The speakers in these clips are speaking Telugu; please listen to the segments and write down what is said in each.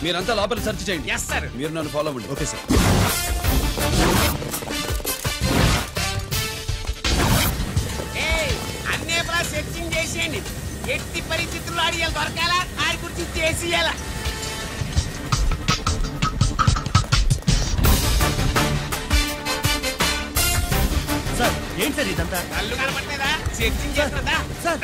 మీరంతా లోపల సెర్చ్ చేయండి. Yes sir. మీరు నన్ను ఫాలో అవ్వండి. Okay sir. అన్నే సెర్చింగ్ చేసేయండి. ఎట్టి పరిస్థితుల్లో అడియాలి దొరకాలా ఆడి గురించి చేసేయాలా. సార్ ఏంటి సార్ ఇదంతా? కళ్ళు కనపడలేదా? Searching చేస్తున్నదా sir?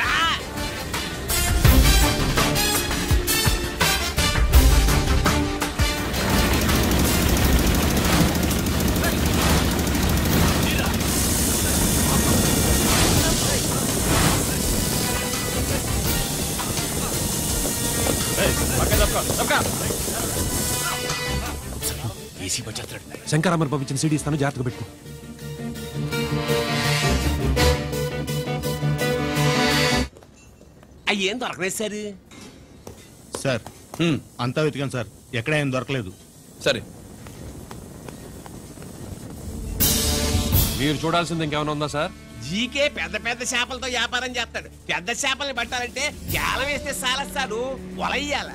శంకరామర్ పంపించిన సీడీ ఇస్తాను, జాగ్రత్తగా పెట్టుకో. అయ్యేం దొరకలేదు సార్. సార్ అంతా వెతికాను సార్, ఎక్కడ ఏం దొరకలేదు. సరే, మీరు చూడాల్సింది ఇంకేమైనా ఉందా సార్? జీకే పెద్ద పెద్ద చేపలతో వ్యాపారం చేస్తాడు. పెద్ద చేపల్ని పట్టాలంటే జాలం వేస్తే సాలస్తాడు, వలయ్యాల.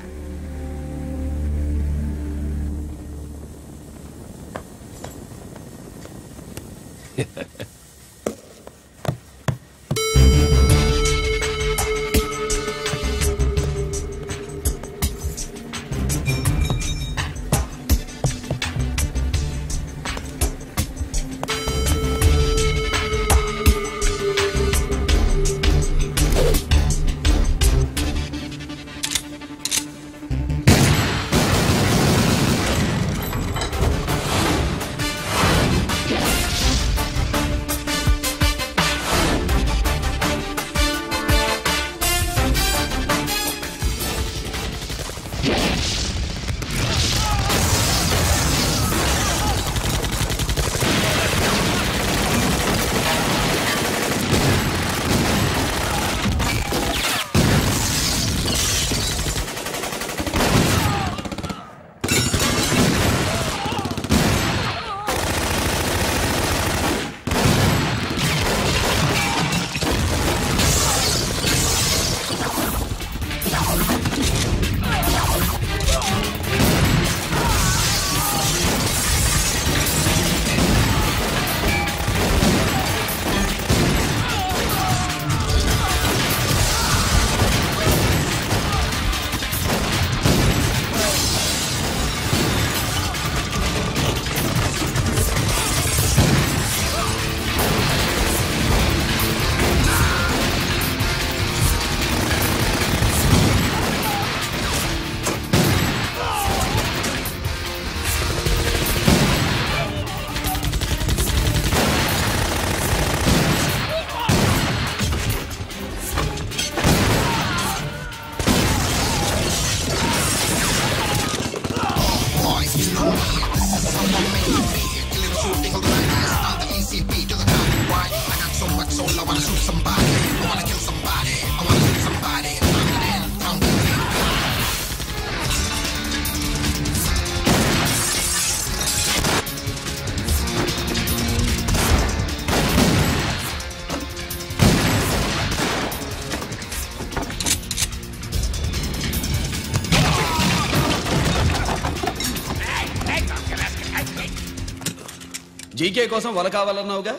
జీకే కోసం వల కావాలన్నావుగా,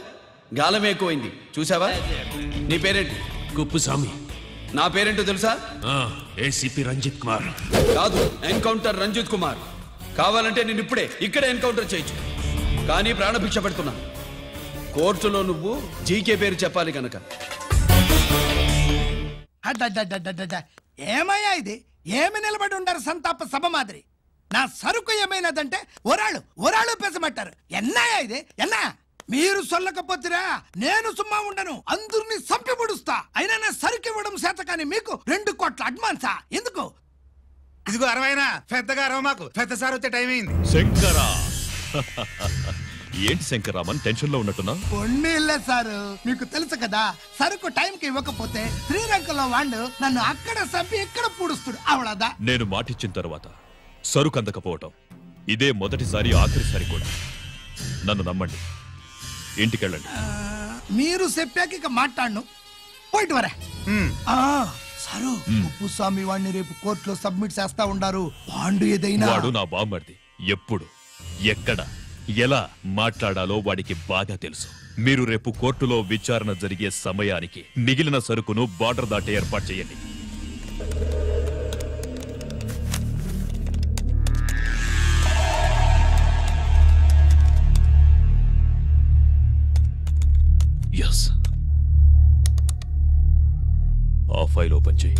గాలం ఎక్కువైంది చూసావా? నీ పేరేంటి? కుప్పుస్వామి. నా పేరేంటో తెలుసా? ఏసీపీ రంజిత్ కుమార్. కాదు, ఎన్కౌంటర్ రంజిత్ కుమార్. కావాలంటే నేను ఇప్పుడే ఇక్కడే ఎన్కౌంటర్ చేయొచ్చు, కానీ ప్రాణభిక్ష పెడుతున్నా. కోర్టులో నువ్వు జీకే పేరు చెప్పాలి కనుక. ఏమయ్యా ఇది? ఏమి నిలబడి ఉండారు సంతాప సభ మాదిరి? నా సరుకు ఏమైనదంటే ఒరాళ్ళు పెసమట్టారు. ఎన్నాయా ఇది? ఎన్నా మీరు సొల్లకపోతురా నేను సుమ్మా ఉండను, అందరినీ సంపి పొడుస్తా. అయినా నా సరుకు ఇవ్వడం చేత కానీ మీకు 2 కోట్ల అడ్వాన్సా? ఎందుకు? ఇదిగో 60 పెద్దగా అరవ, మాకు పెద్ద సార్ వచ్చే టైం అయింది. శంకరా ఏంటి శంకరామన్ టెన్షన్ లో ఉన్నట్టున్నా? కొన్ని ఇల్లే సారు, మీకు తెలుసు కదా, సరుకు టైంకి ఇవ్వకపోతే శ్రీరంగంలో వాడు నన్ను అక్కడ సంపి ఇక్కడ పూడుస్తుడు. అవడదా? నేను మాటిచ్చిన తర్వాత సరుకు అందకపోవటం ఇదే మొదటిసారి, ఆఖరిసారి కూడా. నన్ను నమ్మండి, ఇంటికెళ్ళండి. మీరు చెప్పాక ఇక మాట్లాడను. పోయిట్ వరే. సారు కుప్పుస్వామి వాడిని రేపు కోర్టులో సబ్మిట్ చేస్తా ఉండారు. బాండు ఏదైనా వాడు నా బామ్మర్ది. ఎప్పుడు ఎక్కడ ఎలా మాట్లాడాలో వాడికి బాగా తెలుసు. మీరు రేపు కోర్టులో విచారణ జరిగే సమయానికి మిగిలిన సరుకును బార్డర్ దాటి ఏర్పాటు చేయండి. ఎస్, ఆ ఫైల్ ఓపెన్ చేయి.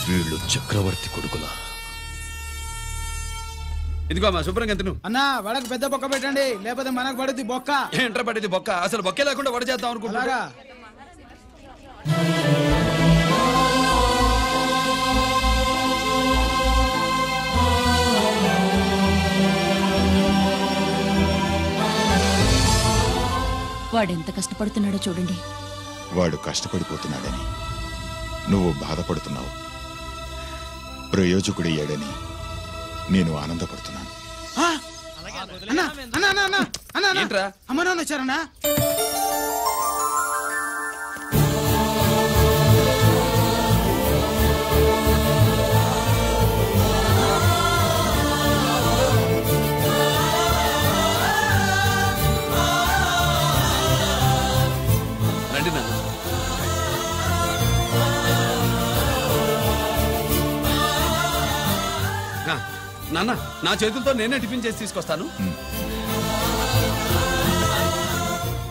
వీళ్ళు చక్రవర్తి కొడుకులా. ఇదిగో మా శుభ్రంగా ఎంత అన్నా వడకు పెద్ద బొక్క పెట్టండి, లేకపోతే మనకు పడుద్ది బొక్క. ఏంట్రా పడేది బొక్క? అసలు బొక్కే లేకుండా వడ చేద్దాం అనుకుంటున్నారా? వాడెంత కష్టపడుతున్నాడో చూడండి. వాడు కష్టపడిపోతున్నాడని నువ్వు బాధపడుతున్నావు. ప్రయోజకుడయ్యాడని నేను ఆనందపడుతున్నాను. అమ్మ నాన్న వచ్చారన్నా? రండి నాన్న. నాన్న, నా చేతులతో నేనే టిఫిన్ చేసి తీసుకొస్తాను.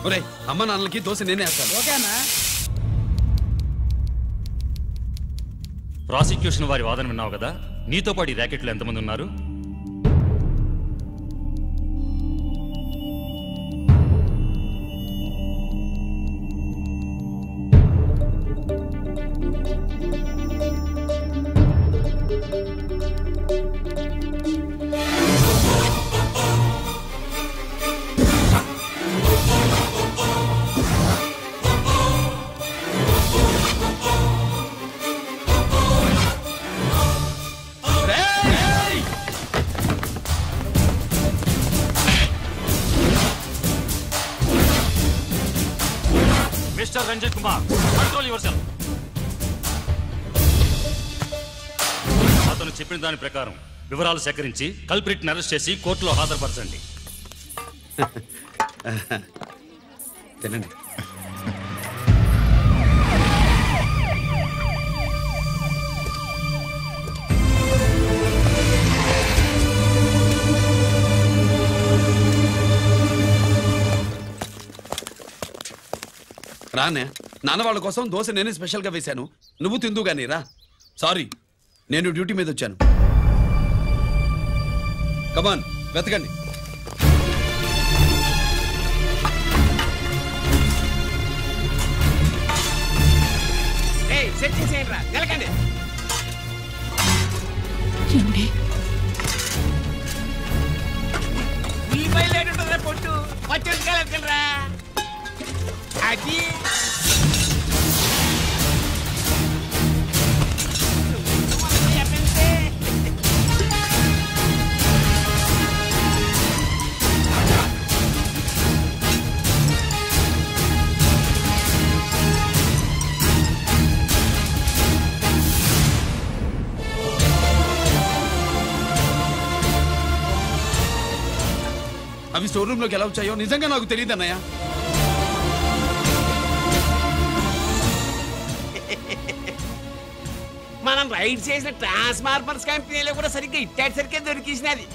ఒరే, అమ్మ నాన్నలకి దోశ నేనే వేస్తాను. ఓకేనా? ప్రాసిక్యూషన్ వారి వాదన విన్నావు కదా. నీతో పాటు ఈ ర్యాకెట్లో ఎంతమంది ఉన్నారు? Mister Ranjit Kumar, control yourself. అతను చెప్పిన దాని ప్రకారం వివరాలు సేకరించి కల్ప్రిట్ అరెస్ట్ చేసి కోర్టులో హాజరుపరచండి. తినండి. రానే, నాన్న వాళ్ళ కోసం దోశ నేనే స్పెషల్గా వేశాను. నువ్వు తిందు గానీ రా. సారీ, నేను డ్యూటీ మీద వచ్చాను. కమాన్, వెతకండి. సెట్ చేసేయండి రా, నిలకండి. ఉల్లిపాయలు లేటుంటుందిరా పొట్టు, పచ్చిమిరపకాయలు ఎత్తుకెళ్ళరా. అది అవి స్టోర్ రూమ్ లోకి ఎలా వచ్చాయో నిజంగా నాకు తెలియదు అన్నయ్య. మనం రైడ్ చేసిన ట్రాన్స్ఫార్మర్స్ కంపెనీలో కూడా సరిగ్గా ఇట్టాడు సరిగ్గా దొరికేసినది.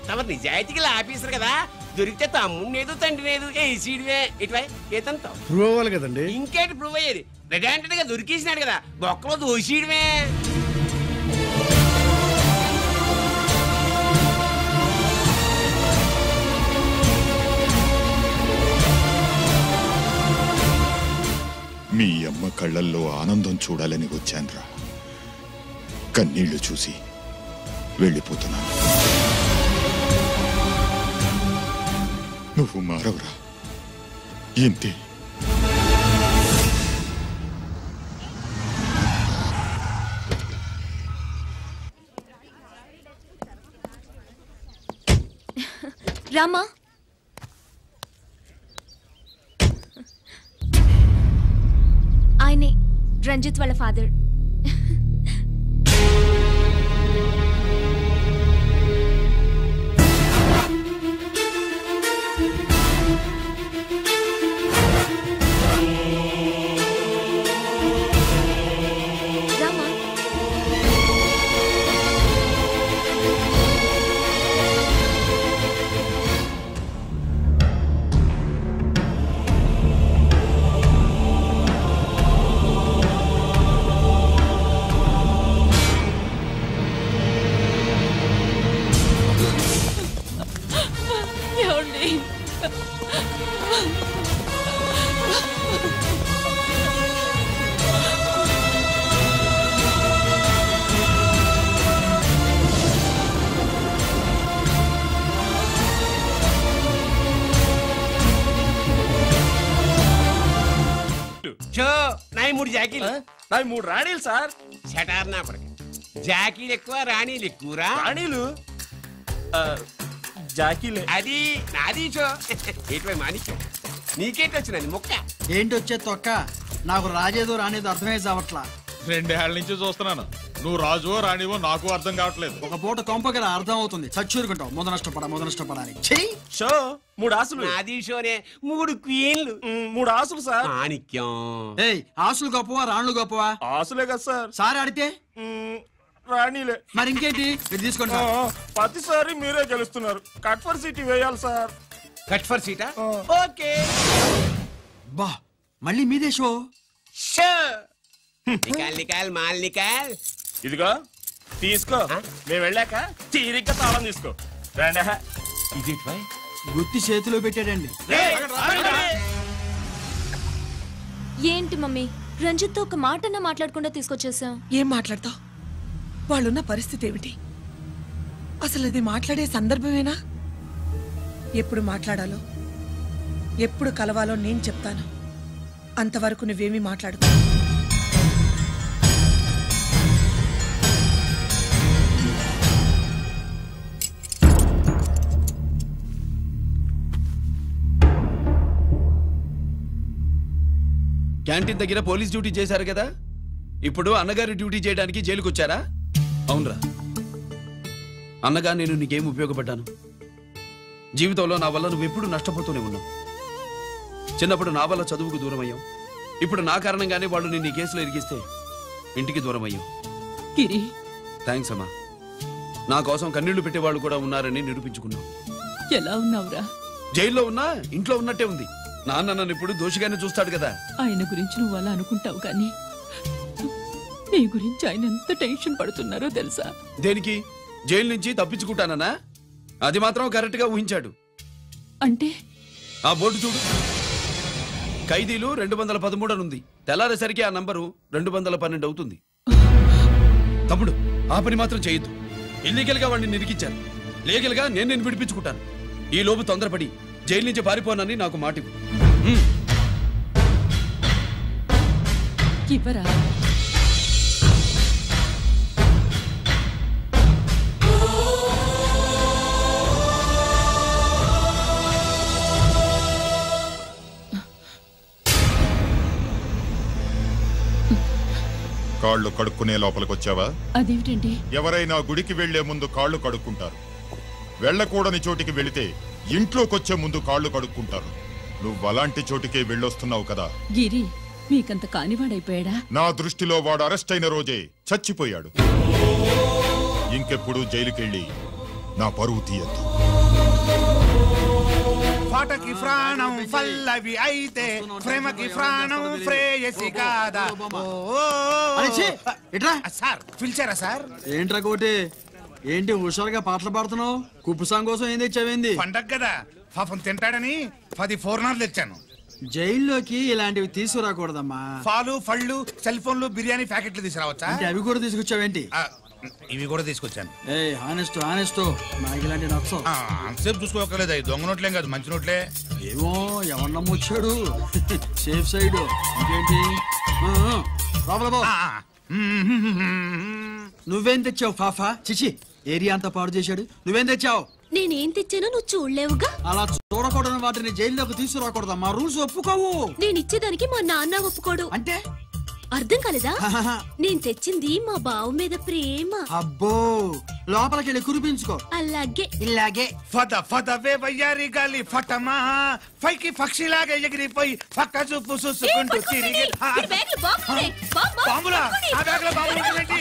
తమ నిజాయితీగా ఆఫీసర్ కదా, దొరికితే తమ్ముడు తండ్రి లేదు ఏసీడివే ఇటువై ఏతంతో ప్రూవ్ అవ్వాలి కదండి. ఇంకేంటి ప్రూవ్ అయ్యేది? రెడ్ గా దొరికేసినాడు కదా, బొక్కలో దోషీయడమే. మీ అమ్మ కళ్ళల్లో ఆనందం చూడాలని వచ్చాన్రా. కన్నీళ్లు చూసి వెళ్ళిపోతున్నాను. నువ్వు మారవురా, ఇంతే. రామా ఆయనే రంజిత్ వాళ్ళ ఫాదర్. నాయి 3 రాణీలు సార్. షటార్ నా కొడుకు. జాకీలు ఎక్కువ రాణీలు ఎక్కువరా? రాణీలు జాకీలే. అది నాది షో. ఏటివై మాణిక్యం నీకేంటి వచ్చినది మొక్క? ఏంటి వచ్చే తొక్క? నాకు రాజేదో రానేదో అర్థమే చావట్లా. 2 ఏళ్ల నుంచి చూస్తున్నాను. నువ్వు రాజువో రాణివో నాకు అర్థం కావట్లేదు. ఒక పూట కొంపగల అర్థం అవుతుంది. చచ్చూరుకుంటావు. మొద నష్టపడాలి. షో 3 ఆసులు. నాది షోనే 3 క్వీన్లు. 3 ఆసులు సార్. మాణిక్యం. ఏయ్, ఆసులు గొప్పవా రాణులు గొప్పవా? ఆసులే కదా సార్. సార్ ఆడితే రాణీలే. మరి ఇంకేంటి మీరు తీసుకోండి. ప్రతిసారి మీరే గెలుస్తున్నారు. కట్ ఫర్ సీట్ వేయాలి సార్. కట్ ఫర్ సీటా? ఓకే. బా మళ్ళీ మీదే షో. నికాల్ నికాల్ మాల్ నికాల్. ఇదిగో తీసుకో. మేము వెళ్ళాక తీరిగ్గా తాళం తీసుకో. ఇది గుత్తి చేతిలో పెట్టాడండి. ఏంటి మమ్మీ, రంజిత్ తో ఒక మాటన్నా మాట్లాడకుండా తీసుకొచ్చేసాం. ఏం మాట్లాడతావు? వాళ్ళున్న పరిస్థితి ఏమిటి? అసలు అది మాట్లాడే సందర్భమేనా? ఎప్పుడు మాట్లాడాలో ఎప్పుడు కలవాలో నేను చెప్తాను. అంతవరకు నువ్వేమీ మాట్లాడుకో. క్యాంటీన్ దగ్గర పోలీస్ డ్యూటీ చేశారు కదా, ఇప్పుడు అన్నగారి డ్యూటీ చేయడానికి జైలుకి వచ్చారా? అవునరా. అన్నగా నేను నీకేం ఉపయోగపడ్డాను? జీవితంలో నా వల్ల నువ్వు ఎప్పుడు నష్టపోతూనే ఉన్నావు. చిన్నప్పుడు నా వల్ల చదువుకు దూరం అయ్యావు. ఇప్పుడు నా కారణంగానే వాళ్ళు నిన్ను ఈ కేసులో ఇరిగిస్తే ఇంటికి దూరం అయ్యావు. థ్యాంక్స్ అమ్మా. నా కోసం కన్నీళ్లు పెట్టేవాళ్ళు కూడా ఉన్నారని నిరూపించుకున్నావు. ఎలా ఉన్నావురా? జైల్లో ఉన్నా ఇంట్లో ఉన్నట్టే ఉంది. నాన్న నన్ను ఇప్పుడు దోషిగానే చూస్తాడు కదా. ఆయన గురించి నువ్వు అలా అనుకుంటావు కానీ నీ గురించి ఆయన ఎంత టెన్షన్ పడుతున్నారో తెలుసా? దేనికి? జైలు నుంచి తప్పించుకుంటానన్నా? అది మాత్రం కరెక్ట్ గా ఊహించాడు. అంటే ఆ బోర్డు చూడు. ఖైదీలు 213 అని ఉంది. తెల్లారేసరికి ఆ నంబరు 212 అవుతుంది. తమ్ముడు, ఆ పని మాత్రం చేయొద్దు. ఇల్లీగల్ గా వాడిని నిరికించారు. లీగల్ గా నేను విడిపించుకుంటాను. ఈ లోపు తొందరపడి జైలు నుంచి పారిపోనని నాకు మాట ఇవ్వరా? కాళ్ళు కడుక్కునే లోపలికొచ్చావా? అదేమిటండి? ఎవరైనా గుడికి వెళ్లే ముందు కాళ్ళు కడుక్కుంటారు. వెళ్ళకూడని చోటికి వెళితే ఇంట్లోకొచ్చే ముందు కాళ్ళు కడుక్కుంటారు. నువ్వు అలాంటి చోటికే వెళ్ళొస్తున్నావు కదా. గిరి మీకంత కానివాడైపోయాడా? నా దృష్టిలో వాడు అరెస్ట్ అయిన రోజే చచ్చిపోయాడు. ఇంకెప్పుడు జైలుకెళ్ళి నా పరువు తీయద్దు. పాటకి ప్రాణం పల్లవి అయితే ప్రేమకి ప్రాణం ప్రేయసి కాదా? సార్ పిలిచారా సార్? ఏంట్రా కోటి, ఏంటి హుషారుగా పాటలు పాడుతున్నావు? కుప్పుసాంగ్ కోసం ఏం తెచ్చావేంది? పండగ కదా, పాపం తింటాడని 10 4 తెచ్చాను. జైల్లోకి ఇలాంటివి తీసుకురాకూడదమ్మా. పాలు, పళ్ళు, సెల్ ఫోన్లు, బిర్యానీ ప్యాకెట్లు తీసుకురావచ్చా? అవి కూడా తీసుకొచ్చావేంటి? ఇవి కూడా తీసుకొచ్చాను. హానెస్ట్ నాకు ఇలాంటి నచ్చవు. అంతసేపు చూసుకోకలేదు. అవి దొంగ నోట్లేం కాదు, మంచి నోట్లే. ఏమో ఎవరు నమ్మొచ్చాడు. Safe side. ఇంకేంటి? నువ్వేం తెచ్చావు ఫాఫా? చిచి, ఏరియా అంతా పాడు చేశాడు. నువ్వేం తెచ్చావు? నేనేం తెచ్చానో నువ్వు చూడలేవుగా. అలా చూడకూడని వాటిని జైల్లోకి తీసుకురాకూడదు. మా రూల్స్ ఒప్పుకోవు. నేను ఇచ్చేదానికి మా నాన్న ఒప్పుకోడు. అంటే అర్థం కాలేదా? నేను తెచ్చింది మా బావ మీద ప్రేమ. అబ్బో లోపలికి వెళ్ళి కురిపించుకో. అలాగే ఇలాగే ఫద ఫదవే వయ్యారి గాలి ఫటమా పైకి పక్షిలాగా ఎగిరిపోయి పక్క చూపు చూసుకుంటూ తిరిగి బాంబులా ఆ బ్యాగ్ లో బాంబులు ఉంటుందేంటి?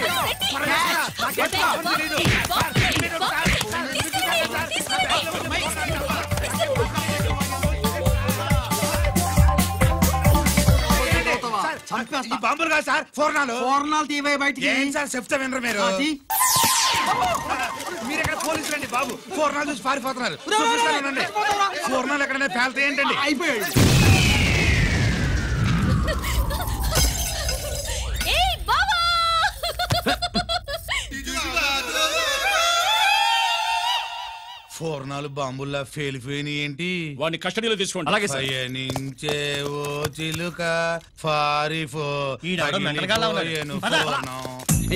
బాంబులు కాదు సార్, ఫోర్నాలు. ఫోర్నాలు తీవే బయటికి. ఏం సార్ చెప్తా వినరు మీరు? మీరు ఎక్కడ పోలీసులు అండి బాబు? ఫోర్నాలు చూసి పారిపోతున్నారు. చూపిస్తానండి. ఫోర్నాలు ఎక్కడైనా పేల్తే ఏంటండి? అయిపోయాడు. ఫోర్నాలు బాంబుల్లా ఫెయిలిపోయినాయి ఏంటి? వాడిని కస్టడీలో తీసుకోండి. అలాగే సార్. పయనించే ఓ చిలుక ఫారిఫో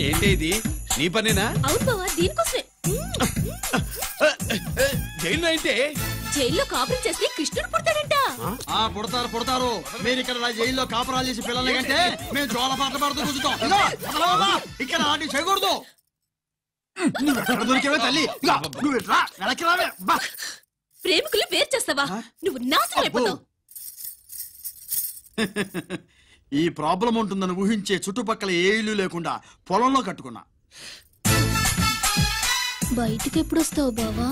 ఏంటి ఇది? నీ పనేనా? అవును బావా, దీనికోసమే. జైల్లో అయితే జైల్లో కాపురం చేస్తే కృష్ణుడు పుడతాడంట. పుడతారు. మీరు ఇక్కడ జైల్లో కాపురాలు చేసి పిల్లల కంటే మేము జోల పాటలు పాడుతూ కూర్చుంటాం. ఇక్కడ అలాంటి చేయకూడదు. దొరికేవే తల్లి. ప్రేమికులు వేరు చేస్తావా? నువ్వు నాశనం అయిపోతావు. ఈ ప్రాబ్లం ఉంటుందని ఊహించే చుట్టుపక్కల ఏ ఇల్లు లేకుండా పొలంలో కట్టుకున్నా. బయటికి ఎప్పుడు వస్తావు బావా?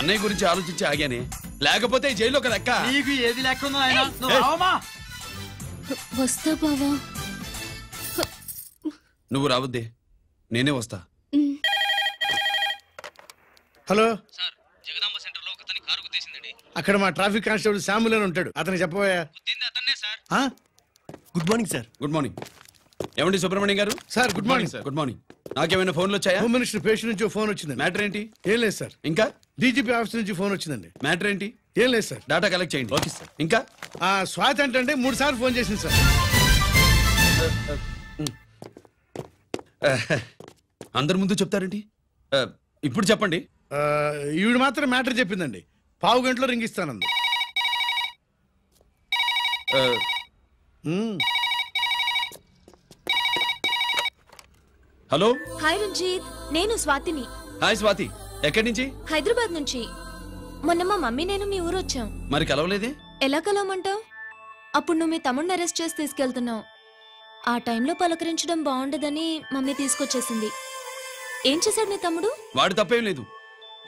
అన్నయ్య గురించి ఆలోచించి ఆగానే, లేకపోతే జైల్లో ఒక లెక్క. నీకు ఏది లెక్క ఉందో ఆయన వస్తా బావా. నువ్వు రావద్దే, నేనే వస్తా. హలో అక్కడ మా ట్రాఫిక్ కానిస్టేబుల్ శామ్యుల్ అని ఉంటాడు, అతను చెప్పబోయా. Good morning sir. Good morning. ఏమండి Subrahmanyam garu? Sir good morning sir. Good morning. నాకేమైనా ఫోన్లు వచ్చాయా? హోమ్ మినిస్టర్ పేషెంట్ నుంచి ఫోన్ వచ్చింది. మ్యాటర్ ఏంటి? ఏం లేదు సార్. ఇంకా డీజీపీ ఆఫీస్ నుంచి ఫోన్ వచ్చిందండి. మ్యాటర్ ఏంటి? ఏం లేదు సార్. డేటా కలెక్ట్ చేయండి. Okay sir. ఇంకా స్వాతి అంటే 3 సార్లు ఫోన్ చేసింది సార్. అందరి ముందు చెప్తారేంటి? ఇప్పుడు చెప్పండి. ఈవిడ మాత్రం మ్యాటర్ చెప్పిందండి. పావు గంటలో రింగ్ ఇస్తానంది. హలో. హాయ్ రంజిత్, నేను స్వాతిని. హాయ్ స్వాతి, ఎక్కడి నుంచి? హైదరాబాద్ నుంచి. మొన్న మా మమ్మీ నేను మీ ఊరు వచ్చాం. మరి కలవలేదే? ఎలా కలవమంటావు? అప్పుడు నువ్వు మీ తమ్ముడిని అరెస్ట్ చేసి తీసుకెళ్తున్నావు. ఆ టైంలో పలకరించడం బాగుండదని మమ్మీ తీసుకొచ్చేసింది. ఏం చేశాడు నీ తమ్ముడు? వాడు తప్పేం లేదు.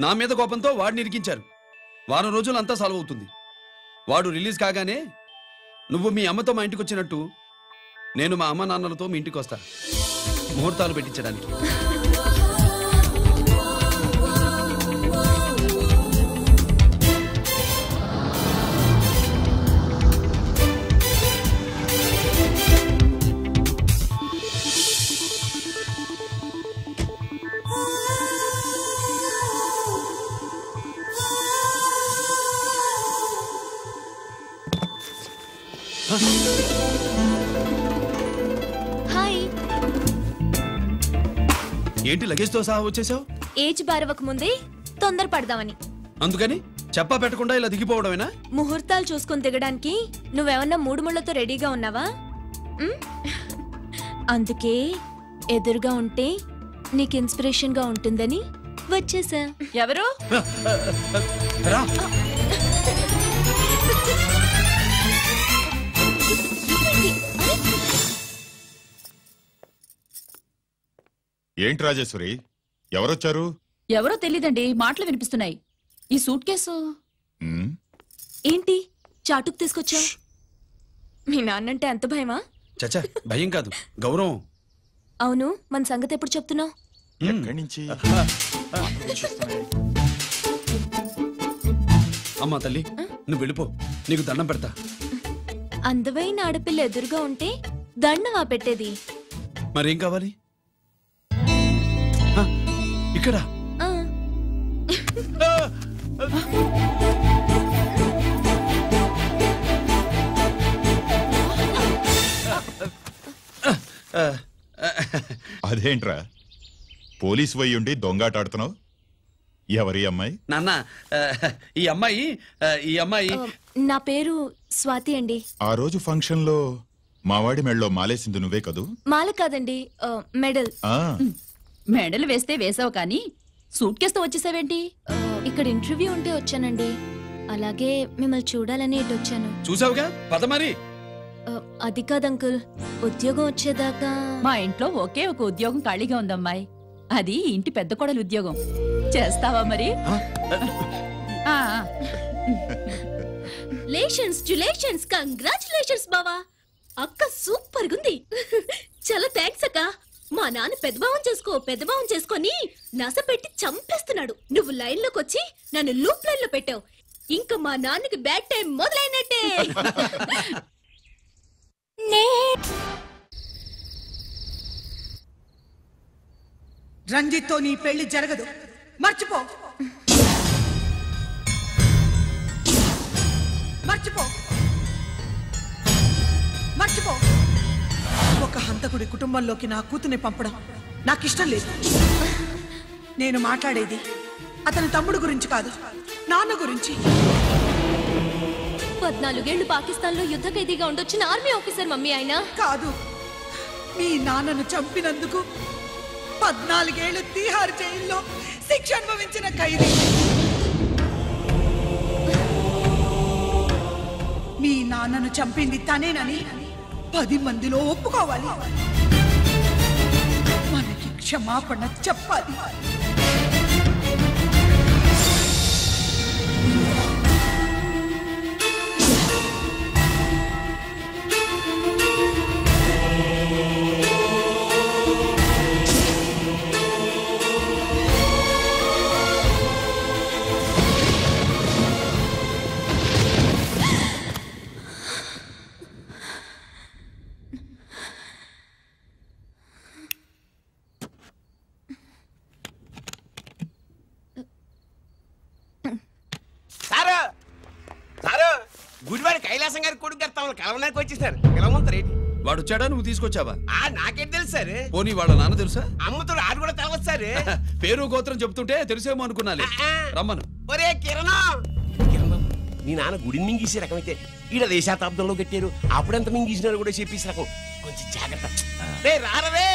నా మీద కోపంతో వాడిని ఇరికించారు. వారం రోజులు అంతా సాల్వ్ అవుతుంది. వాడు రిలీజ్ కాగానే నువ్వు మీ అమ్మతో మా ఇంటికి వచ్చినట్టు నేను మా అమ్మ నాన్నలతో మీ ఇంటికి వస్తా, ముహూర్తాలు పెట్టించడానికి. హాయ్. ఏంటి లగేజ్తో సహా వచ్చేసావు? ఏజ్ బారవక ముందే తొందర పడదామని. అందుకని చెప్పా పెట్టకుండా ఇలా దిగిపోవడమేనా? ముహూర్తాలు చూసుకొని దిగడానికి నువ్వేమన్నా 3 ముళ్ళతో రెడీగా ఉన్నావా? అందుకే ఎదురుగా ఉంటే నీకు ఇన్స్పిరేషన్ గా ఉంటుందని వచ్చేసా. ఎవరు? ఏంటి రాజేశ్వరి, ఎవరొచ్చారు? ఎవరో తెలీదండి, మాటలు వినిపిస్తున్నాయి. ఈ సూట్ కేసు ఏంటి చాటుకు తీసుకొచ్చా? మీ నాన్నంటే అంత భయమా? చచ్చా, భయం కాదు, గౌరవం. అవును, మన సంగతి ఎప్పుడు చెప్తున్నావు? ఎక్కడి నుంచి? అమ్మా తల్లి, నువ్వు వెళ్ళిపో, నీకు దండం పెడతా. అందమైన ఆడపిల్ల ఎదురుగా ఉంటే దండవా పెట్టేది? మరేం కావాలి? ఇక్కడ అదేంట్రా, పోలీసు వయ్యుండి దొంగాటాడుతున్నావు? ఎవరి అమ్మాయి? నాన్న ఈ అమ్మాయి నా పేరు స్వాతి అండి. ఆ రోజు ఫంక్షన్ లో మావాడి మెళ్ళలో మాలేసింది నువ్వే కదూ? మాల కాదండి, మెడల్. మెడల్ వేస్తే వేసావు కానీ సూట్ కేసుతో వచ్చేసావేంటి? ఇక్కడ ఇంటర్వ్యూ ఉంటే వచ్చానండి. అలాగే మిమ్మల్ని చూడాలని ఇటు వచ్చాను. చూసావుగా, పద మరి. అది కాదు అంకుల్, ఉద్యోగం వచ్చేదాకా. మా ఇంట్లో ఒకే ఒక ఉద్యోగం ఖాళీగా ఉందమ్మాయి, అది ఇంటి పెద్ద కోడలు ఉద్యోగం. చేస్తావా మరి? లేషన్స్ కంగ్రాచులేషన్స్ బావా. అక్క సూపర్ గుంది. చాలా థ్యాంక్స్ అక్క. మా నాన్న పెద్దబావం చేసుకొని నస పెట్టి చంపేస్తున్నాడు. నువ్వు లైన్ లోకి వచ్చి నన్ను లూప్ లైన్ లో పెట్టావు. ఇంకా మా నాన్నకి బ్యాడ్ టైం మొదలైనట్టే. రంజిత్తో నీ పెళ్లి జరగదు, మర్చిపో. ఒక హంతకుడి కుటుంబంలోకి నా కూతుర్ని పంపడం నాకిష్టం లేదు. నేను మాట్లాడేది అతని తమ్ముడు గురించి కాదు, నాన్న గురించి. 14 ఏళ్లు పాకిస్తాన్ లో యుద్ధ ఖైదీగా ఉండొచ్చిన ఆర్మీ ఆఫీసర్ మమ్మీ ఆయన. కాదు, మీ నాన్నను చంపినందుకు 14 ఏళ్లు తీహార్ జైల్లో శిక్ష అనుభవించిన ఖైదీ. మీ నాన్నను చంపింది తనేనని 10 మందిలో ఒప్పుకోవాలి. మనకి క్షమాపణ చెప్పాలి. గుడివాడి కైలాసం గారి కొడుకు గారు తమను కలవడానికి వచ్చేసారు. పిలవమంటారేంటి? వాడు వచ్చాడా, నువ్వు తీసుకొచ్చావా? నాకేం తెలుసు సార్. పోనీ వాళ్ళ నాన్న తెలుసా? అమ్మతో ఆడు కూడా తెలవచ్చు సార్. పేరు గోత్రం చెప్తుంటే తెలిసేమో అనుకున్నాలే. రమ్మను. ఒరే కిరణ్ నీ నాన్న గుడిని మింగేసే రకమైతే ఈడ దేశాతాబ్దంలో కట్టారు. అప్పుడెంత మింగేసినారు కూడా చెప్పేసి రకం. కొంచెం జాగ్రత్త. రే రారవే.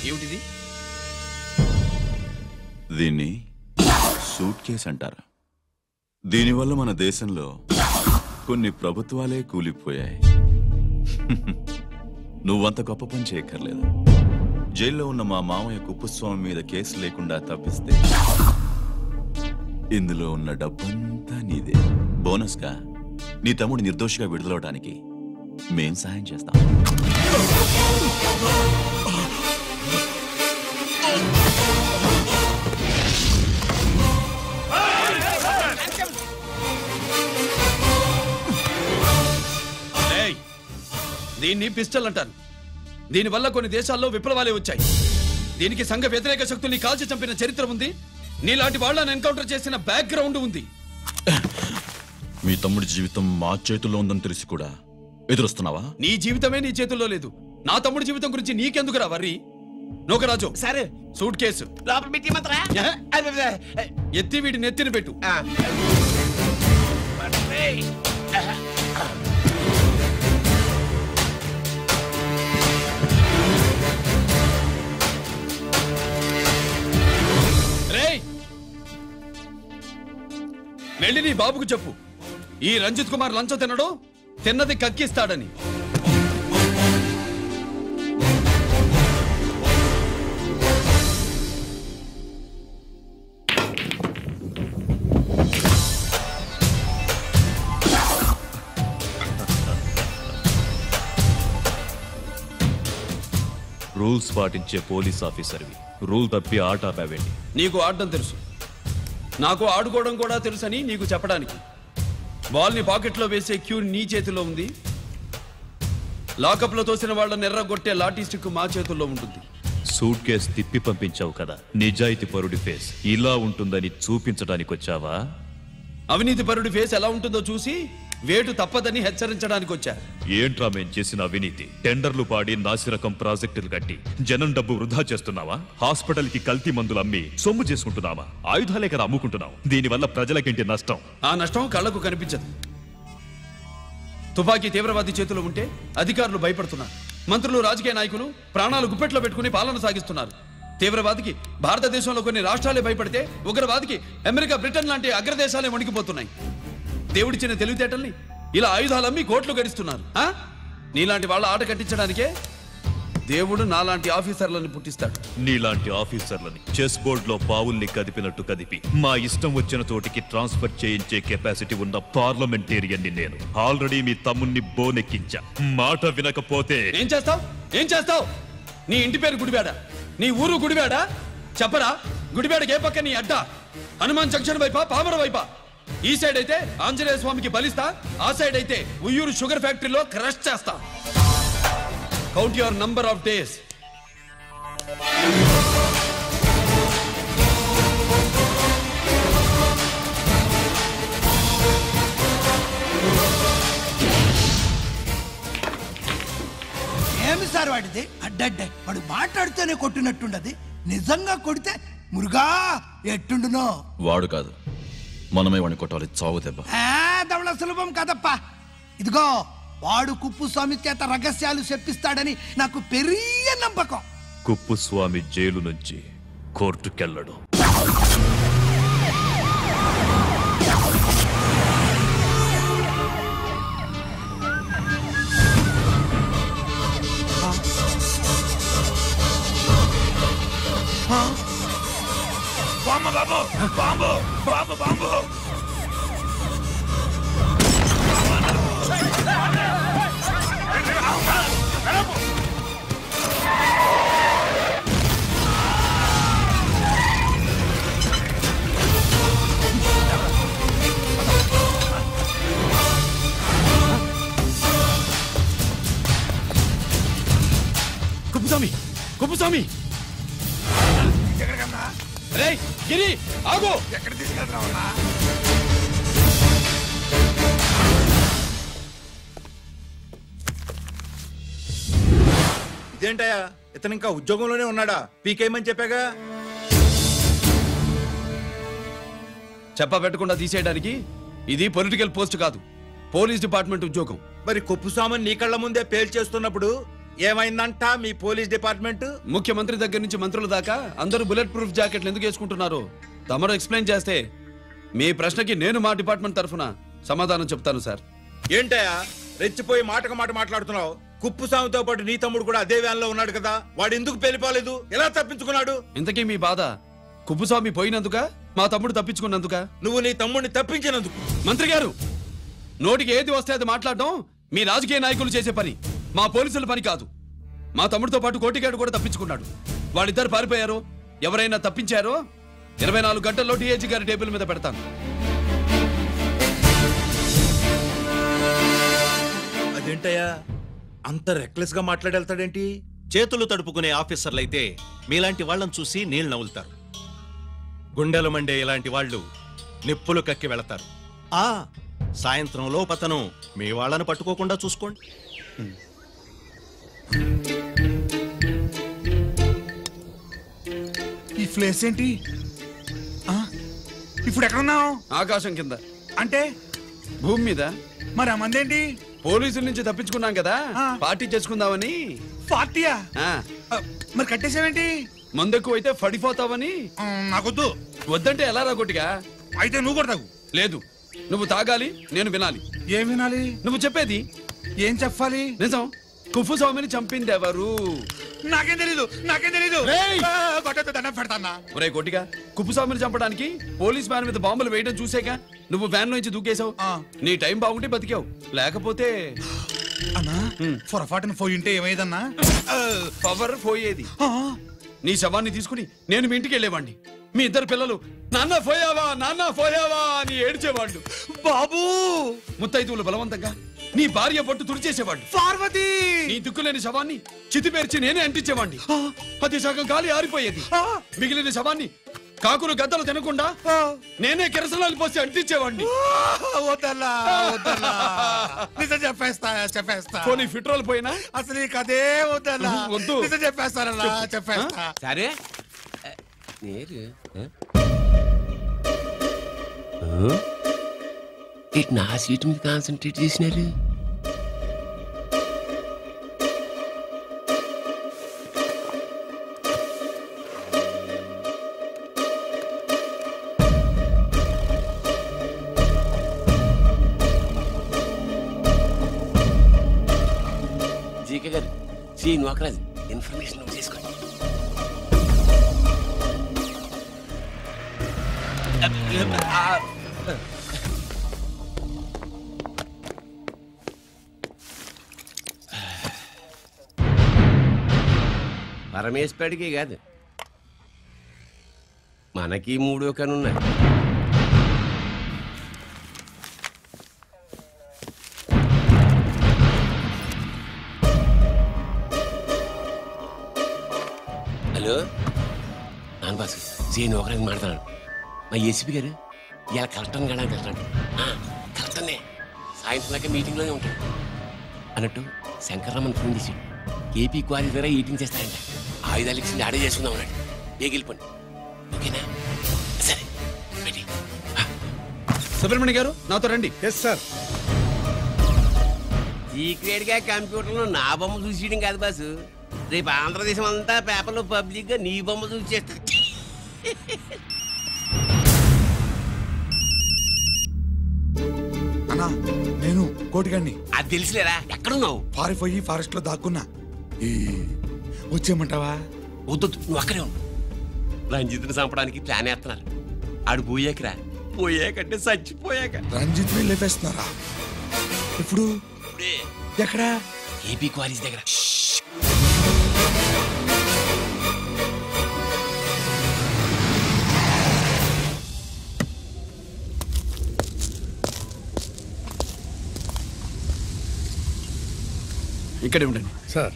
ఏమిటిది? దీన్ని సూట్ కేస్ అంటారు. దీనివల్ల మన దేశంలో కొన్ని ప్రభుత్వాలే కూలిపోయాయి. నువ్వంత గొప్ప పని చేయక్కర్లేదు. జైల్లో ఉన్న మా మామయ్య కుప్పస్వామి మీద కేసు లేకుండా తప్పిస్తే ఇందులో ఉన్న డబ్బంతా నీదే. బోనస్గా నీ తమ్ముడు నిర్దోషిగా విడుదలవడానికి మేం సహాయం చేస్తాం. దీన్ని పిస్టల్ అంటారు. దీనివల్ల కొన్ని దేశాల్లో విప్లవాలే వచ్చాయి. దీనికి సంఘ వ్యతిరేక శక్తుల్ని కాల్చి చంపిన చరిత్ర ఉంది. నీలాంటి వాళ్ళని ఎన్కౌంటర్ చేసిన బ్యాక్గ్రౌండ్ ఉంది. మీ తమ్ముడి జీవితం మా చేతుల్లో ఉందని తెలిసి కూడా ఎదురొస్తున్నావా? నీ జీవితమే నీ చేతుల్లో లేదు. నా తమ్ముడి జీవితం గురించి నీకెందుకురా వర్రీ? నోకరాజు సరే సూట్ కేసు లోపల పెట్టి మాత్రా ఎత్తి వీడి నెత్తిని పెట్టు. వెళ్ళి నీ బాబుకు చెప్పు, ఈ రంజిత్ కుమార్ లంచం తినడు, తిన్నది కక్కిస్తాడని. రూల్స్ పాటించే పోలీస్ ఆఫీసర్వి రూల్ తప్పి ఆట ఆపావేంటి? నీకు ఆడడం తెలుసు, నాకు ఆడుకోవడం కూడా తెలుసని నీకు చెప్పడానికి. బాల్ని పాకెట్లో వేసే క్యూ నీ చేతిలో ఉంది. లాకప్లో తోసిన వాళ్ళని ఎర్రగొట్టే లాఠీ స్టిక్ మా చేతుల్లో ఉంటుంది. సూట్ కేస్ తిప్పి పంపించావు కదా, నిజాయితీ పరుడి ఫేస్ ఇలా ఉంటుందని చూపించడానికి వచ్చావా? అవినీతి పరుడి ఫేస్ ఎలా ఉంటుందో చూసి వేటు తప్పదని హెచ్చరించడానికి వచ్చా. ఏంట్రా మేం చేసిన అవినీతి? టెండర్లు పాడి నాసిరకం ప్రాజెక్టులు కట్టి జనం డబ్బు వృధా చేస్తున్నావా? హాస్పిటల్ కి కల్తీ మందులు అమ్మి సొమ్ము చేసుకుంటున్నావా? ఆయుధాలే కదా అమ్ముకుంటున్నావు. దీనివల్ల ప్రజలకేంటి నష్టం? ఆ నష్టం కళ్లకు కనిపించదు. తుపాకీ తీవ్రవాది చేతిలో ఉంటే అధికారులు భయపడుతున్నారు. మంత్రులు, రాజకీయ నాయకులు ప్రాణాలు గుప్పెట్లో పెట్టుకుని పాలన సాగిస్తున్నారు. తీవ్రవాదికి భారతదేశంలో కొన్ని రాష్ట్రాలే భయపడితే ఉగ్రవాదికి అమెరికా, బ్రిటన్ లాంటి అగ్రదేశాలే వణికిపోతున్నాయి. దేవుడిచ్చిన తెలివితేటల్ని ఇలా ఆయుధాలమ్మి కోట్లు గడిస్తున్నారు. నీలాంటి వాళ్ళ ఆట కట్టించడానికే దేవుడు నాలాంటి ఆఫీసర్లను పుట్టిస్తాడు. నీలాంటి ఆఫీసర్లని చెస్ బోర్డ్ లో పావుల్ని కదిపినట్టు కదిపి మా ఇష్టం వచ్చిన చోటికి ట్రాన్స్ఫర్ చేయించే కెపాసిటీ ఉన్న పార్లమెంటేరియన్ని నేను. ఆల్రెడీ మీ తమ్ముణ్ణి బోనెక్కించా. మాట వినకపోతే ఏం చేస్తావు? నీ ఇంటి పేరు గుడివాడ, నీ ఊరు గుడివాడ. చెప్పరా, గుడివాడకి ఏ పక్క నీ అడ్డా? హనుమాన్ జంక్షన్ వైపా, పామర వైపా? ఈ సైడ్ అయితే ఆంజనేయ స్వామికి బలిస్తా, ఆ సైడ్ అయితే ఉయ్యూరు షుగర్ ఫ్యాక్టరీలో క్రష్ చేస్తా. Count your number of days. ఏమి సార్ వాడిది? అడ్డడ్డే వాడు మాట్లాడితేనే కొట్టినట్టుండది. నిజంగా కొడితే మురుగా ఎట్టుండునో. వాడు కాదు, మనమే వాడిని కొట్టాలి. చావు దెబ్బ. దవళ సులభం కదప్పా. ఇదిగో వాడు కుప్పుస్వామి చేత రహస్యాలు చెప్పిస్తాడని నాకు పెరియ నమ్మకం. కుప్పుస్వామి జైలు నుంచి కోర్టుకెళ్ళడు. కుప్పుస్వామి! రేయ్ గిరి, ఆగు! ఎక్కడ తీసుకెళ్తున్నావన్నా? ఇదేంటయ్యా, ఇతను ఇంకా ఉద్యోగంలోనే ఉన్నాడా? పీకేయమని చెప్పాగా. చెప్ప పెట్టకుండా తీసేయడానికి ఇది పొలిటికల్ పోస్ట్ కాదు, పోలీస్ డిపార్ట్మెంట్ ఉద్యోగం. మరి కుప్పుస్వామిని నీ కళ్ళ ముందే పేల్చేస్తున్నప్పుడు ఏమైందంట మీ పోలీస్ డిపార్ట్మెంట్? ముఖ్యమంత్రి దగ్గర నుంచి మంత్రుల దాకా అందరూ బుల్లెట్ ప్రూఫ్ జాకెట్లు ఎందుకు వేసుకుంటున్నారు తమరు ఎక్స్ప్లెయిన్ చేస్తే మీ ప్రశ్నకి నేను మా డిపార్ట్మెంట్ తరఫున సమాధానం చెప్తాను సార్. ఏంటయ్యా రెచ్చిపోయి మాటకు మాట మాట్లాడుతున్నావు? కుప్పుస్వామితో పాటు నీ తమ్ముడు కూడా అదే వ్యాన్ లో ఉన్నాడు కదా, వాడు ఎందుకు పేలిపోలేదు? ఎలా తప్పించుకున్నాడు? ఇంతకీ మీ బాధ కుప్పుస్వామి పోయినందుక, మా తమ్ముడు తప్పించుకున్నందుక? నువ్వు నీ తమ్ముడిని తప్పించినందుకు. మంత్రి గారు, నోటికి ఏది వస్తే అది మాట్లాడడం మీ రాజకీయ నాయకులు చేసే పని, మా పోలీసుల పని కాదు. మా తమ్ముడితో పాటు కోటిగాడు కూడా తప్పించుకున్నాడు. వాళ్ళిద్దరు పారిపోయారు. ఎవరైనా తప్పించారో 24 గంటల్లో డిఐజీ గారి టేబుల్ మీద పెడతాను. అదేంటయ్యా అంత రెక్లెస్ గా మాట్లాడేళ్తాడేంటి? చేతులు తడుపుకునే ఆఫీసర్లైతే మీలాంటి వాళ్ళని చూసి నీళ్ళు నవ్వులుతారు. గుండెలు మండే ఇలాంటి వాళ్ళు నిప్పులు కక్కి వెళతారు. సాయంత్రం లోపతను మీ వాళ్ళని పట్టుకోకుండా చూసుకోండి. ఈ ప్లేస్ ఏంటి? ఇప్పుడు ఎక్కడున్నావు? ఆకాశం కింద. అంటే భూమి మీద. మరి ఆ మందేంటి? పోలీసుల నుంచి తప్పించుకున్నాం కదా, పార్టీ చేసుకుందామని. పార్టీయా? మరి కట్టేసావేంటి? మందెక్కువ అయితే పడిపోతావని. నాకొద్దు. వద్దంటే ఎలా రాగొట్టిగా? అయితే నువ్వు కూడా తాగు. లేదు, నువ్వు తాగాలి, నేను వినాలి. ఏం వినాలి? నువ్వు చెప్పేది. ఏం చెప్పాలి? నిజం. కుప్పుస్వామిని చంపింది ఎవరు? నాకేం తెలీదు. దండం పెడతానా? ఒరే కొట్టిగా, కుప్పుస్వామిని చంపడానికి పోలీస్ వ్యాన్ మీద బాంబులు వేయడం చూసాక నువ్వు వ్యాన్ నుంచి దూకేశావు. నీ టైం బాగుంటే బతికావు, లేకపోతే అన్నా పొరపాటున పోయింటే ఏమైందన్నా? పవర్ పోయేది. నీ శవాన్ని తీసుకుని నేను మీ ఇంటికి వెళ్ళేవాడిని. మీ ఇద్దరు పిల్లలు నాన్న పోయావా, నాన్న పోయావా అని ఏడ్చేవాళ్ళు. బాబు! ముత్తైదువులు బలవంతంగా నీ భార్య పట్టు తుడిచేసేవాడిని. పార్వతి నీ దిక్కులేని శవాన్ని చితిపేర్చి నేనే అంటించేవాడిని. అది సగం గాలి ఆరిపోయేది. మిగిలిన శవాన్ని కాకులు గద్దలు తినకుండా నేనే కిరసనాలు పోసి అంటించేవాడిని. వద్దన్నా వద్దన్నా నిజం చెప్పేస్తా పోనీ ఫిట్రోల్ పోయినా అసలు ఈ కథే వద్దన్నా వద్దు. నిజం చెప్పేస్తానన్నా చెప్పేస్తా. సరే నేరు ఇటు నా సీటు మీద కాన్సన్ట్రేట్ చేసినారు. జీకే గారు శ్రీ నోకరాజు ఇన్ఫర్మేషన్ నోట్ చేసుకోండి. పరమేశ్వరుడికి కాదు మనకి 3 కనున్నాయి. హలో నాన్న బాసు సీని ఒకరికి మాట్లాడుతున్నాను. మా ఏసీపీ గారు ఇలా కలెక్టర్ని కాడానికి వెళ్తాడు. కలెక్టర్నే సాయంత్రం దాకా మీటింగ్లోనే ఉంటాడు అన్నట్టు శంకర్రామన్ ఫోన్ చేసి కేపీ క్వారీ ద్వారా ఈటింగ్ చేస్తారంట. ఆయుధాలు ఇచ్చింది ఆడే చేసుకుందాం అన్నాడు. బేగిలిపోండి ఓకేనా? సరే రెడీ. సుబ్రహ్మణ్య గారు నాతో రండి. Yes sir. సీక్రెట్ గా కంప్యూటర్లో నా బొమ్మ చూసేయడం కాదు బాసు. రేపు ఆంధ్రదేశం అంతా పేపర్లో పబ్లిక్ గా నీ బొమ్మ చూసి చేస్తా. అన్నా నేను కోటిగాన్ని. అది తెలిసిలేరా? ఎక్కడున్నావు? పారిపోయి ఫారెస్ట్ లో దాక్కున్నా. వచ్చేయమంటావా? వద్దు నువ్వు అక్కడే ఉన్నావు. రంజిత్ని చంపడానికి ప్లాన్ వేస్తున్నారు. ఆడు పోయాకరా. పోయాకంటే చచ్చిపోయాక. రంజిత్ లేపేస్తున్నారా? ఇప్పుడు ఎక్కడా? ఏపీ క్వారీస్ దగ్గర. ఇక్కడే ఉండండి సార్.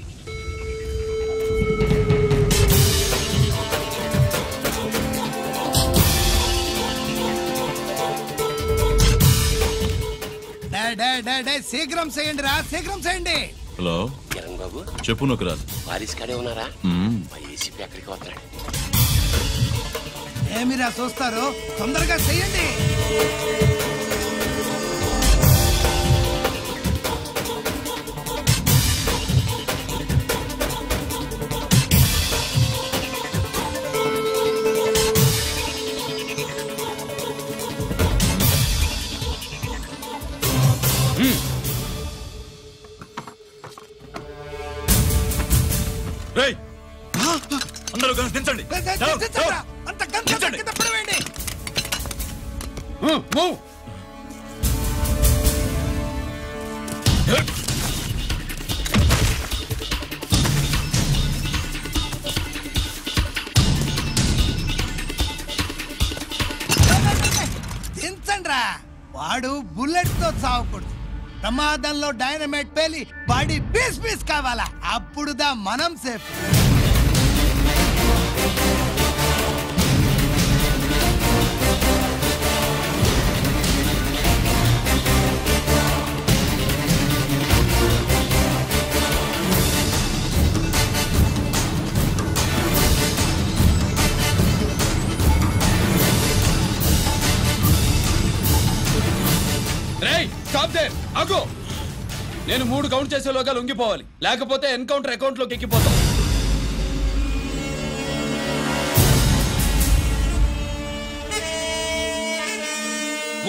శీఘ్రం చేయండి రా, శీఘ్రం చేయండి. హలో కిరణ్ బాబు చెప్పు నొకరాజు. వారిస్ కాడే ఉన్నారా? మా ఏసీపీ ఎక్కడికి వస్తున్నాడు. ఏమిరా చూస్తారు, తొందరగా చెయ్యండి. అందరూ దించండి. అంత కింద పడవేయండి. దించండి రా. వాడు బుల్లెట్ తో చావకూడదు. ప్రమాదంలో డైనమైట్ పేలి బాడీ పీస్ పీస్ కావాలా. అప్పుడుదా మనం సేఫ్. ఆగు. నేను 3 కౌంట్ చేసేలోగా లొంగిపోవాలి, లేకపోతే ఎన్కౌంటర్ అకౌంట్ లోకి ఎక్కిపోతాం.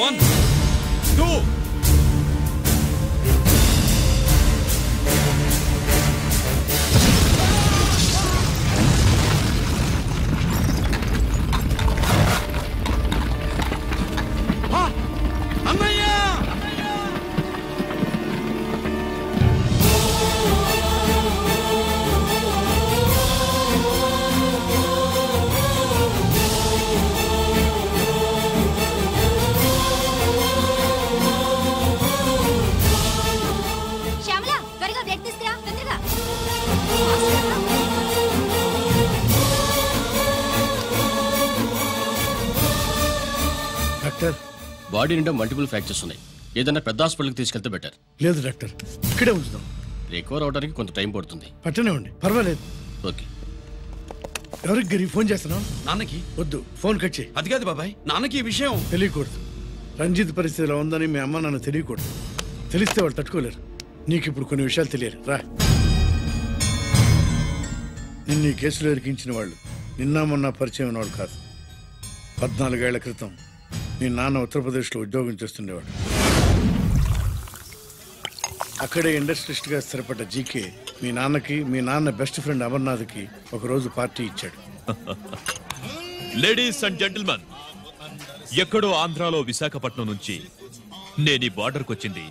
1 2 అన్నయ్య బాడీ నిండా మల్టిపుల్ ఫ్రాక్చర్స్ ఉన్నాయి. ఏదైనా పెద్ద హాస్పిటల్కి తీసుకెళ్తే బెటర్. లేదు డాక్టర్, ఇక్కడే ఉంచుదాం. రికవర్ అవడానికి కొంత టైం పడుతుంది. పట్టనివ్వండి, పర్వాలేదు. ఓకే. ఎవరికి గిరి ఫోన్ చేస్తున్నావు? నాన్నకి. వద్దు, ఫోన్ కట్ చేయి. అది కాదు బాబాయ్, నాన్నకి ఈ విషయం తెలియకూడదు. రంజిత్ పరిస్థితిలో ఉందని మీ అమ్మ నాన్న తెలియకూడదు. తెలిస్తే వాళ్ళు తట్టుకోలేరు. నీకు ఇప్పుడు కొన్ని విషయాలు తెలియాలి. రా. నిన్ను ఈ కేసులో ఇరికించిన వాళ్ళు నిన్న మొన్న పరిచయం ఉన్నవాడు కాదు. 14 ఏళ్ల క్రితం మీ నాన్న ఉత్తరప్రదేశ్లో ఉద్యోగం చేస్తుండేవాడు. అక్కడే ఇండస్ట్రియలిస్ట్గా స్థిరపడ్డ జీకే మీ నాన్నకి, మీ నాన్న బెస్ట్ ఫ్రెండ్ అమర్నాథ్కి ఒకరోజు పార్టీ ఇచ్చాడు. లేడీస్ అండ్ జెంటిల్మెన్, ఎక్కడో ఆంధ్రాలో విశాఖపట్నం నుంచి నేను ఈ బార్డర్కి వచ్చింది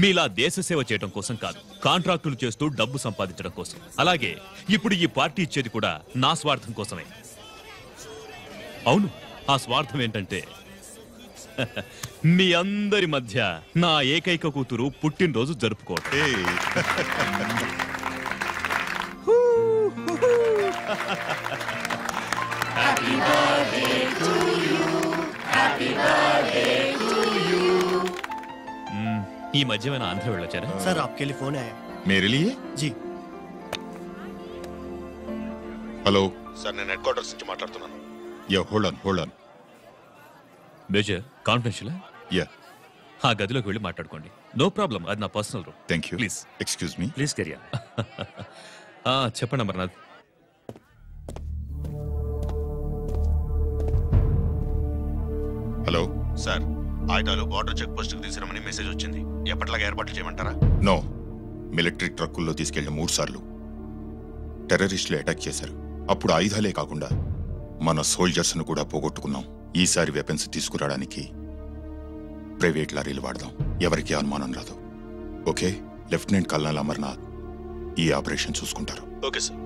మీలా దేశ సేవ చేయడం కోసం కాదు, కాంట్రాక్టులు చేస్తూ డబ్బు సంపాదించడం కోసం. అలాగే ఇప్పుడు ఈ పార్టీ ఇచ్చేది కూడా నా స్వార్థం కోసమే. అవును, ఆ స్వార్థం ఏంటంటే మీ అందరి మధ్య నా ఏకైక కూతురు పుట్టినరోజు జరుపుకోవటం. ఈ మధ్య ఆంధ్ర వెళ్ళొచ్చారా? सर आपके लिए फोन आया। मेरे लिए? जी। హలో సార్, నేను హెడ్ క్వార్టర్స్ నుంచి మాట్లాడుతున్నాను. Yeah, hold on. Major, confidential? Yeah. ఆ గదిలోకి వెళ్ళి మాట్లాడుకోండి. నో ప్రాబ్లం, అది నా personal room. Thank you. Please excuse me. Please career. చెప్పండి అమర్నాథ్. హలో సార్, ఆయుధాలు బార్డర్ చెక్ పోస్ట్ కి తీసుకురమని మెసేజ్ వచ్చింది. ఎప్పటిలాగా ఏర్పాట్లు చేయమంటారా? నో. మిలిటరీ ట్రక్కుల్లో తీసుకెళ్లిన 3 సార్లు టెర్రరిస్టులు అటాక్ చేశారు. అప్పుడు ఆయుధాలే కాకుండా మన సోల్జర్స్ ను కూడా పోగొట్టుకున్నాం. ఈసారి వెపన్స్ తీసుకురావడానికి ప్రైవేట్ లారీలు వాడదాం. ఎవరికి అనుమానం రాదు. ఓకే? లెఫ్టినెంట్ కల్నల్ అమర్నాథ్ ఈ ఆపరేషన్ చూసుకుంటారు. Okay sir.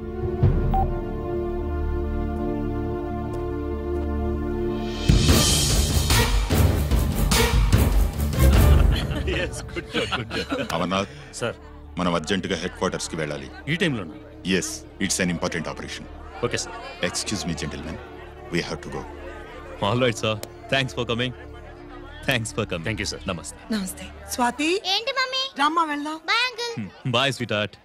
అమర్నాథ్ సార్, మనం అర్జెంటుగా హెడ్ క్వార్టర్స్ కి వెళ్ళాలి. ఈ టైంలో? Yes, it's an important operation. Okay sir. Excuse me gentlemen, we have to go. All right sir, thanks for coming. Thank you sir. నమస్తే. నమస్తే. స్వాతి, ఏంటి మమ్మీ? రామ్మా వెళ్దాం. Bye uncle. Bye sweet heart.